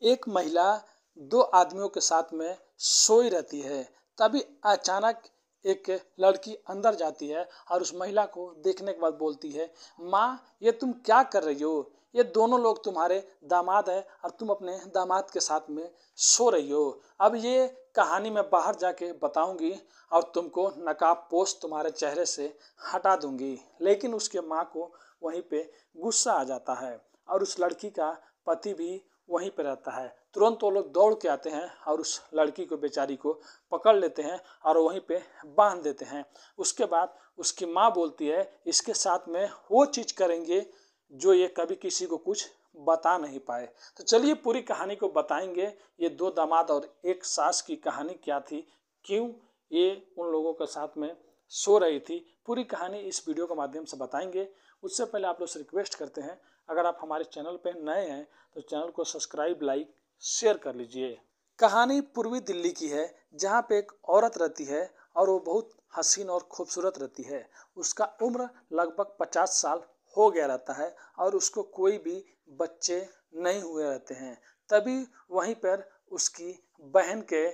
एक महिला दो आदमियों के साथ में सोई रहती है। तभी अचानक एक लड़की अंदर जाती है और उस महिला को देखने के बाद बोलती है, माँ ये तुम क्या कर रही हो? ये दोनों लोग तुम्हारे दामाद है और तुम अपने दामाद के साथ में सो रही हो। अब ये कहानी मैं बाहर जाके बताऊंगी और तुमको नकाबपोश तुम्हारे चेहरे से हटा दूंगी। लेकिन उसके माँ को वहीं पे गुस्सा आ जाता है और उस लड़की का पति भी वहीं पे रहता है। तुरंत वो लोग दौड़ के आते हैं और उस लड़की को बेचारी को पकड़ लेते हैं और वहीं पे बांध देते हैं। उसके बाद उसकी माँ बोलती है, इसके साथ में वो चीज़ करेंगे जो ये कभी किसी को कुछ बता नहीं पाए। तो चलिए पूरी कहानी को बताएंगे। ये दो दामाद और एक सास की कहानी क्या थी, क्यों ये उन लोगों के साथ में सो रही थी, पूरी कहानी इस वीडियो के माध्यम से बताएंगे। उससे पहले आप लोग से रिक्वेस्ट करते हैं, अगर आप हमारे चैनल पर नए हैं तो चैनल को सब्सक्राइब, लाइक, शेयर कर लीजिए। कहानी पूर्वी दिल्ली की है, जहाँ पे एक औरत रहती है और वो बहुत हसीन और खूबसूरत रहती है। उसका उम्र लगभग 50 साल हो गया रहता है और उसको कोई भी बच्चे नहीं हुए रहते हैं। तभी वहीं पर उसकी बहन के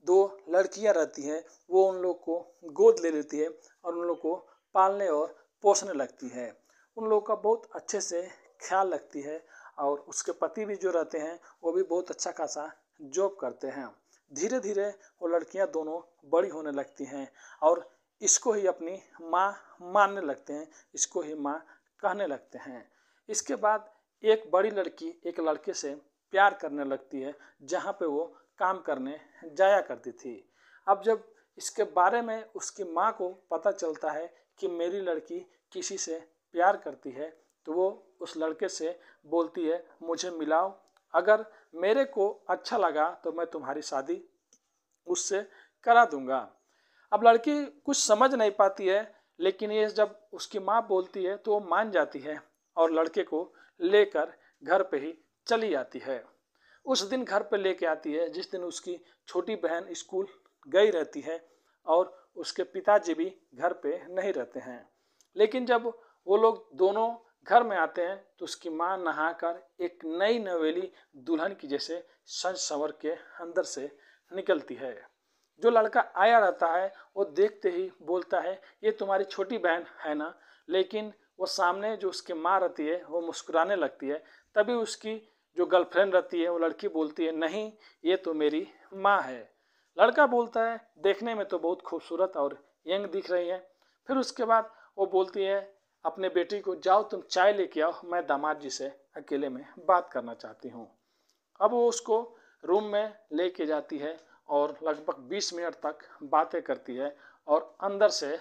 दो लड़कियां रहती हैं, वो उन लोग को गोद ले लेती है और उन लोग को पालने और पोसने लगती है। उन लोग का बहुत अच्छे से ख्याल रखती है और उसके पति भी जो रहते हैं वो भी बहुत अच्छा खासा जॉब करते हैं। धीरे धीरे वो लड़कियां दोनों बड़ी होने लगती हैं और इसको ही अपनी माँ मानने लगते हैं, इसको ही माँ कहने लगते हैं। इसके बाद एक बड़ी लड़की एक लड़के से प्यार करने लगती है, जहाँ पे वो काम करने जाया करती थी। अब जब इसके बारे में उसकी माँ को पता चलता है कि मेरी लड़की किसी से प्यार करती है, तो वो उस लड़के से बोलती है, मुझे मिलाओ, अगर मेरे को अच्छा लगा तो मैं तुम्हारी शादी उससे करा दूंगा। अब लड़की कुछ समझ नहीं पाती है, लेकिन ये जब उसकी माँ बोलती है तो वो मान जाती है और लड़के को लेकर घर पे ही चली आती है। उस दिन घर पे लेके आती है जिस दिन उसकी छोटी बहन स्कूल गई रहती है और उसके पिताजी भी घर पे नहीं रहते हैं। लेकिन जब वो लोग दोनों घर में आते हैं तो उसकी माँ नहाकर एक नई नवेली दुल्हन की जैसे सज संवर के अंदर से निकलती है। जो लड़का आया रहता है वो देखते ही बोलता है, ये तुम्हारी छोटी बहन है ना? लेकिन वो सामने जो उसकी माँ रहती है वो मुस्कुराने लगती है। तभी उसकी जो गर्लफ्रेंड रहती है वो लड़की बोलती है, नहीं ये तो मेरी माँ है। लड़का बोलता है, देखने में तो बहुत खूबसूरत और यंग दिख रही है। फिर उसके बाद वो बोलती है अपने बेटी को, जाओ तुम चाय लेके आओ, मैं दामाद जी से अकेले में बात करना चाहती हूँ। अब वो उसको रूम में लेके जाती है और लगभग 20 मिनट तक बातें करती है और अंदर से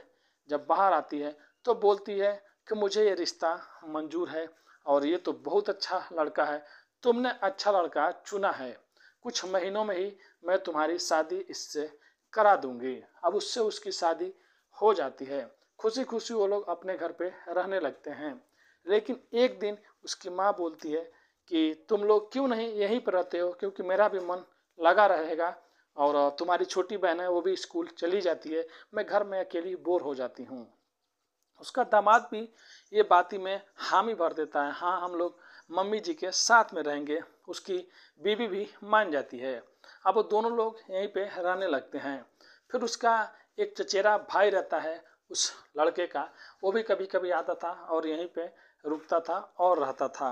जब बाहर आती है तो बोलती है कि मुझे ये रिश्ता मंजूर है और ये तो बहुत अच्छा लड़का है, तुमने अच्छा लड़का चुना है, कुछ महीनों में ही मैं तुम्हारी शादी इससे करा दूंगी। अब उससे उसकी शादी हो जाती है। खुशी खुशी वो लोग अपने घर पे रहने लगते हैं। लेकिन एक दिन उसकी माँ बोलती है कि तुम लोग क्यों नहीं यहीं पर रहते हो, क्योंकि मेरा भी मन लगा रहेगा और तुम्हारी छोटी बहन है वो भी स्कूल चली जाती है, मैं घर में अकेली बोर हो जाती हूँ। उसका दामाद भी ये बाती में हामी भर देता है, हाँ हम लोग मम्मी जी के साथ में रहेंगे। उसकी बीवी भी मान जाती है। अब वो दोनों लोग यहीं पे रहने लगते हैं। फिर उसका एक चचेरा भाई रहता है उस लड़के का, वो भी कभी कभी आता था और यहीं पे रुकता था और रहता था।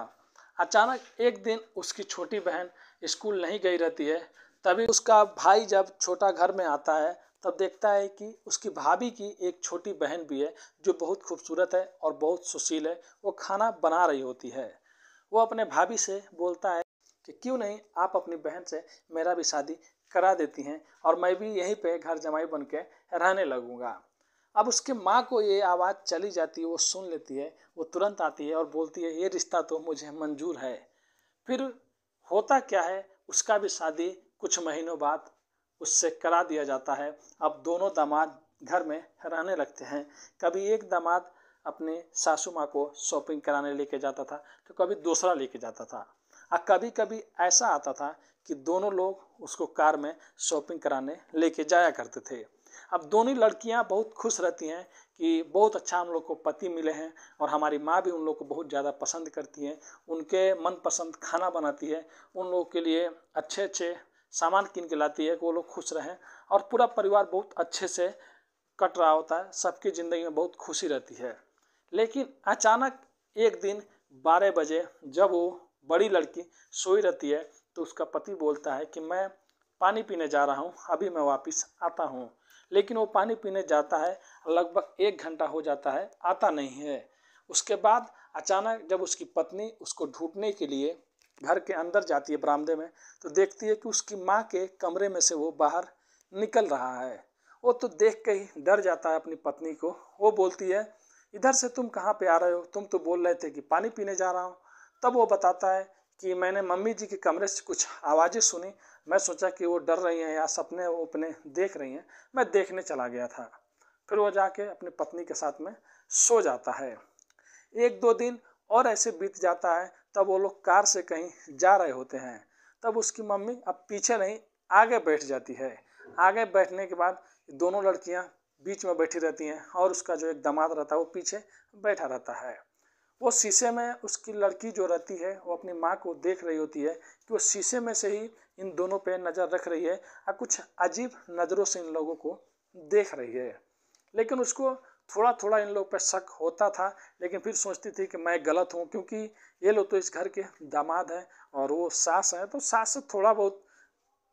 अचानक एक दिन उसकी छोटी बहन स्कूल नहीं गई रहती है। तभी उसका भाई जब छोटा घर में आता है तब देखता है कि उसकी भाभी की एक छोटी बहन भी है जो बहुत खूबसूरत है और बहुत सुशील है। वो खाना बना रही होती है। वो अपने भाभी से बोलता है कि क्यों नहीं आप अपनी बहन से मेरा भी शादी करा देती हैं और मैं भी यहीं पे घर जमाई बन के रहने लगूंगा। अब उसके माँ को ये आवाज़ चली जाती है, वो सुन लेती है, वो तुरंत आती है और बोलती है ये रिश्ता तो मुझे मंजूर है। फिर होता क्या है, उसका भी शादी कुछ महीनों बाद उससे करा दिया जाता है। अब दोनों दामाद घर में रहने लगते हैं। कभी एक दामाद अपने सासू माँ को शॉपिंग कराने लेके जाता था तो कभी दूसरा लेके जाता था और कभी कभी ऐसा आता था कि दोनों लोग उसको कार में शॉपिंग कराने लेके जाया करते थे। अब दोनों लड़कियां बहुत खुश रहती हैं कि बहुत अच्छा हम लोग को पति मिले हैं, और हमारी माँ भी उन लोग को बहुत ज़्यादा पसंद करती हैं, उनके मनपसंद खाना बनाती है, उन लोगों के लिए अच्छे अच्छे सामान किन के लाती है कि वो लोग खुश रहें, और पूरा परिवार बहुत अच्छे से कट रहा होता है, सबकी ज़िंदगी में बहुत खुशी रहती है। लेकिन अचानक एक दिन 12 बजे जब वो बड़ी लड़की सोई रहती है तो उसका पति बोलता है कि मैं पानी पीने जा रहा हूँ, अभी मैं वापस आता हूँ। लेकिन वो पानी पीने जाता है, लगभग 1 घंटा हो जाता है, आता नहीं है। उसके बाद अचानक जब उसकी पत्नी उसको ढूंढने के लिए घर के अंदर जाती है बरामदे में, तो देखती है कि उसकी माँ के कमरे में से वो बाहर निकल रहा है। वो तो देख के ही डर जाता है अपनी पत्नी को। वो बोलती है, इधर से तुम कहाँ पे आ रहे हो, तुम तो बोल रहे थे कि पानी पीने जा रहा हूँ। तब वो बताता है कि मैंने मम्मी जी के कमरे से कुछ आवाज़ें सुनी, मैं सोचा कि वो डर रही हैं या सपने वो अपने देख रही हैं, मैं देखने चला गया था। फिर वो जाके अपनी पत्नी के साथ में सो जाता है। 1-2 दिन और ऐसे बीत जाता है, तब वो लोग कार से कहीं जा रहे होते हैं। तब उसकी मम्मी अब पीछे नहीं आगे बैठ जाती है। आगे बैठने के बाद दोनों लड़कियां बीच में बैठी रहती हैं और उसका जो एक दामाद रहता है वो पीछे बैठा रहता है। वो शीशे में उसकी लड़की जो रहती है वो अपनी माँ को देख रही होती है कि वो शीशे में से ही इन दोनों पे नज़र रख रही है और कुछ अजीब नज़रों से इन लोगों को देख रही है। लेकिन उसको थोड़ा थोड़ा इन लोग पे शक होता था, लेकिन फिर सोचती थी कि मैं गलत हूँ, क्योंकि ये लोग तो इस घर के दामाद हैं और वो सास हैं, तो सास से थोड़ा बहुत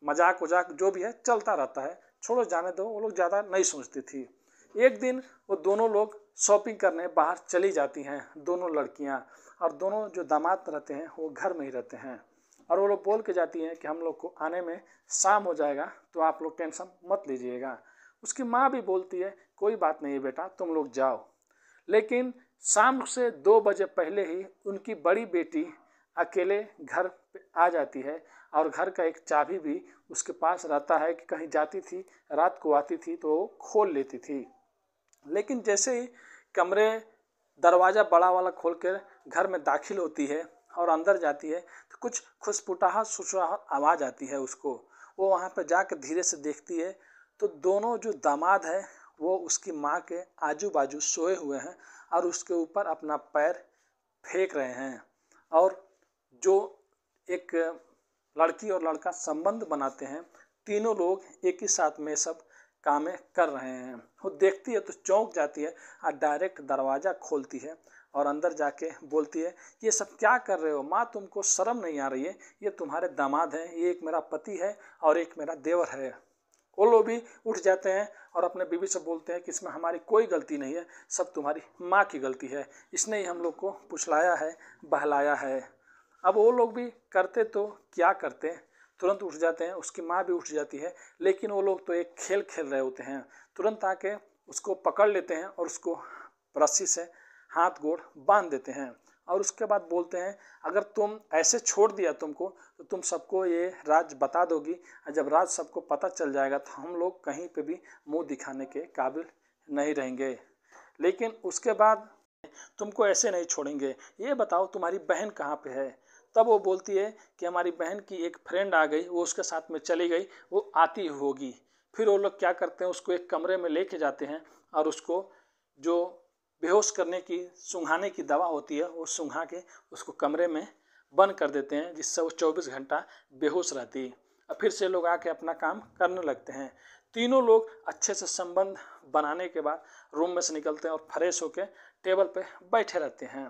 मजाक वजाक जो भी है चलता रहता है, छोड़ो जाने दो। वो लोग ज़्यादा नहीं सोचती थी। एक दिन वो दोनों लोग शॉपिंग करने बाहर चली जाती हैं, दोनों लड़कियां, और दोनों जो दामाद रहते हैं वो घर में ही रहते हैं। और वो लोग बोल के जाती हैं कि हम लोग को आने में शाम हो जाएगा, तो आप लोग टेंशन मत लीजिएगा। उसकी माँ भी बोलती है कोई बात नहीं बेटा, तुम लोग जाओ। लेकिन शाम से 2 बजे पहले ही उनकी बड़ी बेटी अकेले घर पे आ जाती है, और घर का एक चाबी भी उसके पास रहता है कि कहीं जाती थी, रात को आती थी तो वो खोल लेती थी। लेकिन जैसे ही कमरे दरवाज़ा बड़ा वाला खोल कर घर में दाखिल होती है और अंदर जाती है, तो कुछ खुशपुटाहट सुसराहट आवाज़ आती है उसको। वो वहाँ पर जाकर धीरे से देखती है तो दोनों जो दामाद है वो उसकी माँ के आजू बाजू सोए हुए हैं और उसके ऊपर अपना पैर फेंक रहे हैं। और जो एक लड़की और लड़का संबंध बनाते हैं, तीनों लोग एक ही साथ में सब कामें कर रहे हैं। वो देखती है तो चौंक जाती है और डायरेक्ट दरवाज़ा खोलती है और अंदर जाके बोलती है, ये सब क्या कर रहे हो माँ, तुमको शर्म नहीं आ रही है? ये तुम्हारे दामाद हैं, ये एक मेरा पति है और एक मेरा देवर है। वो लोग भी उठ जाते हैं और अपने बीवी से बोलते हैं कि इसमें हमारी कोई गलती नहीं है, सब तुम्हारी माँ की गलती है, इसने ही हम लोग को फुसलाया है, बहलाया है। अब वो लोग भी करते तो क्या करते, तुरंत उठ जाते हैं, उसकी माँ भी उठ जाती है। लेकिन वो लोग तो एक खेल खेल रहे होते हैं, तुरंत आके उसको पकड़ लेते हैं और उसको रस्सी से हाथ गोड़ बांध देते हैं। और उसके बाद बोलते हैं, अगर तुम ऐसे छोड़ दिया तुमको तो तुम सबको ये राज बता दोगी, और जब राज सबको पता चल जाएगा तो हम लोग कहीं पे भी मुंह दिखाने के काबिल नहीं रहेंगे। लेकिन उसके बाद तुमको ऐसे नहीं छोड़ेंगे, ये बताओ तुम्हारी बहन कहाँ पे है? तब वो बोलती है कि हमारी बहन की एक फ्रेंड आ गई, वो उसके साथ में चली गई, वो आती होगी। फिर वो लोग क्या करते हैं, उसको एक कमरे में लेके जाते हैं और उसको जो बेहोश करने की सूंघाने की दवा होती है वो सूंघा के उसको कमरे में बंद कर देते हैं, जिससे वो 24 घंटा बेहोश रहती। और फिर से लोग आके अपना काम करने लगते हैं। तीनों लोग अच्छे से संबंध बनाने के बाद रूम में से निकलते हैं और फ्रेश होकर टेबल पे बैठे रहते हैं।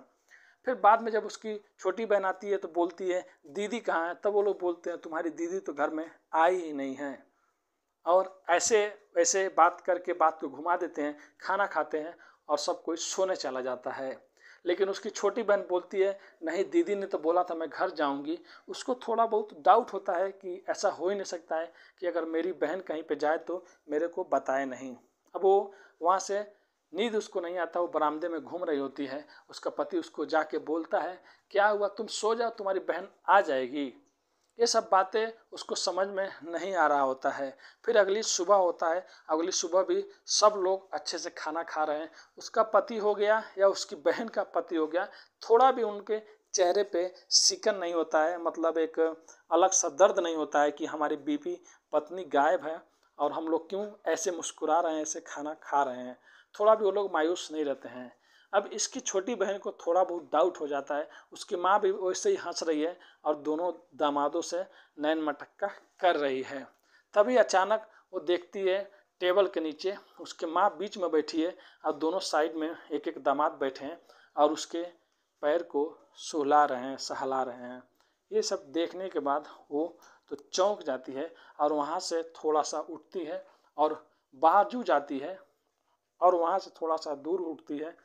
फिर बाद में जब उसकी छोटी बहन आती है तो बोलती है, दीदी कहाँ है? तब वो लोग बोलते हैं, तुम्हारी दीदी तो घर में आई ही नहीं है। और ऐसे वैसे बात करके बात को घुमा देते हैं, खाना खाते हैं और सब कोई सोने चला जाता है। लेकिन उसकी छोटी बहन बोलती है, नहीं दीदी ने तो बोला था मैं घर जाऊंगी। उसको थोड़ा बहुत डाउट होता है कि ऐसा हो ही नहीं सकता है कि अगर मेरी बहन कहीं पे जाए तो मेरे को बताए नहीं। अब वो वहाँ से नींद उसको नहीं आता, वो बरामदे में घूम रही होती है। उसका पति उसको जाके बोलता है, क्या हुआ, तुम सो जाओ, तुम्हारी बहन आ जाएगी। ये सब बातें उसको समझ में नहीं आ रहा होता है। फिर अगली सुबह होता है, अगली सुबह भी सब लोग अच्छे से खाना खा रहे हैं। उसका पति हो गया या उसकी बहन का पति हो गया, थोड़ा भी उनके चेहरे पे सिकन नहीं होता है, मतलब एक अलग सा दर्द नहीं होता है कि हमारी बीवी पत्नी गायब है और हम लोग क्यों ऐसे मुस्कुरा रहे हैं, ऐसे खाना खा रहे हैं। थोड़ा भी वो लोग मायूस नहीं रहते हैं। अब इसकी छोटी बहन को थोड़ा बहुत डाउट हो जाता है, उसकी माँ भी वैसे ही हंस रही है और दोनों दामादों से नैन मटक्का कर रही है। तभी अचानक वो देखती है टेबल के नीचे उसके माँ बीच में बैठी है और दोनों साइड में एक एक दामाद बैठे हैं और उसके पैर को सुहला रहे हैं, सहला रहे हैं। ये सब देखने के बाद वो तो चौंक जाती है और वहाँ से थोड़ा सा उठती है और बाजू जाती है और वहाँ से थोड़ा सा दूर उठती है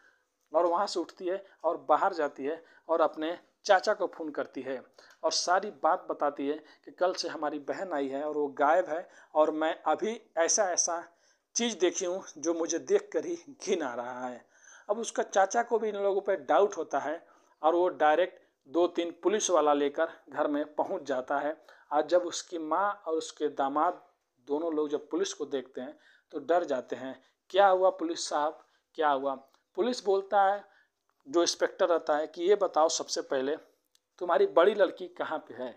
और वहाँ से उठती है और बाहर जाती है और अपने चाचा को फ़ोन करती है और सारी बात बताती है कि कल से हमारी बहन आई है और वो गायब है और मैं अभी ऐसा ऐसा चीज़ देखी हूँ जो मुझे देख कर ही घिन आ रहा है। अब उसका चाचा को भी इन लोगों पर डाउट होता है और वो डायरेक्ट 2-3 पुलिस वाला लेकर घर में पहुंच जाता है। और जब उसकी माँ और उसके दामाद दोनों लोग जब पुलिस को देखते हैं तो डर जाते हैं। क्या हुआ पुलिस साहब, क्या हुआ? पुलिस बोलता है, जो इंस्पेक्टर रहता है, कि ये बताओ सबसे पहले तुम्हारी बड़ी लड़की कहाँ पे है?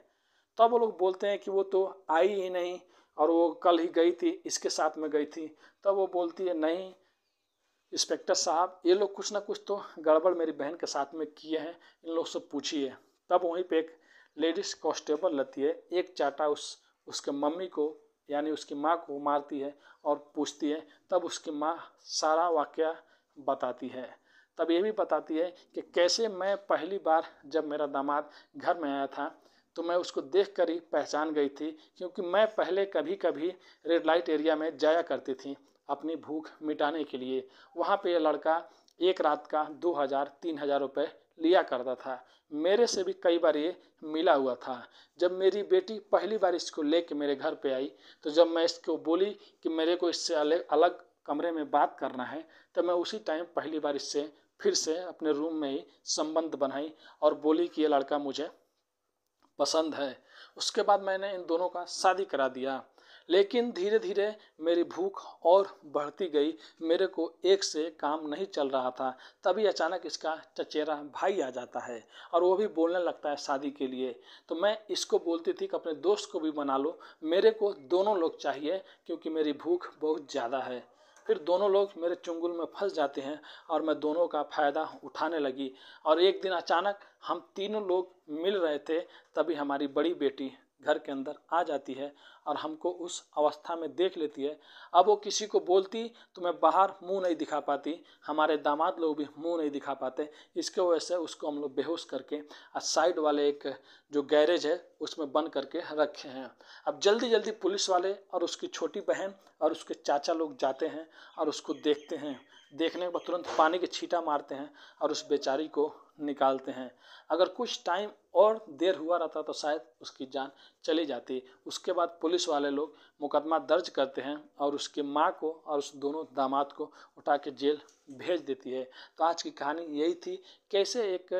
तब वो लोग बोलते हैं कि वो तो आई ही नहीं और वो कल ही गई थी, इसके साथ में गई थी। तब वो बोलती है, नहीं इंस्पेक्टर साहब, ये लोग कुछ ना कुछ तो गड़बड़ मेरी बहन के साथ में किए हैं, इन लोग से पूछिए। तब वहीं पे एक लेडीज कांस्टेबल रहती है, एक चाटा उसके मम्मी को यानी उसकी माँ को मारती है और पूछती है। तब उसकी माँ सारा वाकया बताती है। तब ये भी बताती है कि कैसे मैं पहली बार जब मेरा दामाद घर में आया था तो मैं उसको देख कर ही पहचान गई थी, क्योंकि मैं पहले कभी कभी रेड लाइट एरिया में जाया करती थी अपनी भूख मिटाने के लिए। वहाँ पे ये लड़का एक रात का 2000-3000 रुपये लिया करता था। मेरे से भी कई बार ये मिला हुआ था। जब मेरी बेटी पहली बार इसको लेके मेरे घर पे आई तो जब मैं इसको बोली कि मेरे को इससे अलग अलग कमरे में बात करना है, तो मैं उसी टाइम पहली बार इससे फिर से अपने रूम में ही संबंध बनाई और बोली कि ये लड़का मुझे पसंद है। उसके बाद मैंने इन दोनों का शादी करा दिया। लेकिन धीरे धीरे मेरी भूख और बढ़ती गई, मेरे को एक से काम नहीं चल रहा था। तभी अचानक इसका चचेरा भाई आ जाता है और वो भी बोलने लगता है शादी के लिए। तो मैं इसको बोलती थी कि अपने दोस्त को भी बना लो, मेरे को दोनों लोग चाहिए क्योंकि मेरी भूख बहुत ज़्यादा है। फिर दोनों लोग मेरे चुंगल में फंस जाते हैं और मैं दोनों का फ़ायदा उठाने लगी। और एक दिन अचानक हम तीनों लोग मिल रहे थे, तभी हमारी बड़ी बेटी घर के अंदर आ जाती है और हमको उस अवस्था में देख लेती है। अब वो किसी को बोलती तो मैं बाहर मुंह नहीं दिखा पाती, हमारे दामाद लोग भी मुंह नहीं दिखा पाते। इसके वजह से उसको हम लोग बेहोश करके साइड वाले एक जो गैरेज है उसमें बंद करके रखे हैं। अब जल्दी जल्दी पुलिस वाले और उसकी छोटी बहन और उसके चाचा लोग जाते हैं और उसको देखते हैं। देखने के बाद तुरंत पानी के छींटा मारते हैं और उस बेचारी को निकालते हैं। अगर कुछ टाइम और देर हुआ रहता तो शायद उसकी जान चली जाती। उसके बाद पुलिस वाले लोग मुकदमा दर्ज करते हैं और उसकी माँ को और उस दोनों दामाद को उठा के जेल भेज देती है। तो आज की कहानी यही थी, कैसे एक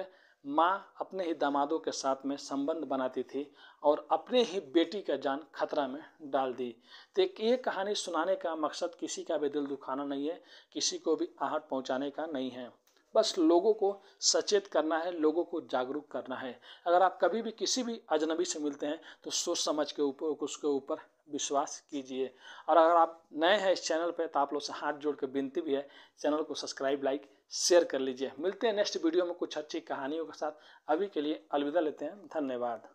माँ अपने ही दामादों के साथ में संबंध बनाती थी और अपने ही बेटी का जान खतरा में डाल दी। तो ये कहानी सुनाने का मकसद किसी का भी दिल दुखाना नहीं है, किसी को भी आहट पहुंचाने का नहीं है। बस लोगों को सचेत करना है, लोगों को जागरूक करना है। अगर आप कभी भी किसी भी अजनबी से मिलते हैं तो सोच समझ के ऊपर उसके ऊपर विश्वास कीजिए। और अगर आप नए हैं इस चैनल पे तो आप लोग से हाथ जोड़ के विनती भी है, चैनल को सब्सक्राइब लाइक शेयर कर लीजिए। मिलते हैं नेक्स्ट वीडियो में कुछ अच्छी कहानियों के साथ। अभी के लिए अलविदा लेते हैं, धन्यवाद।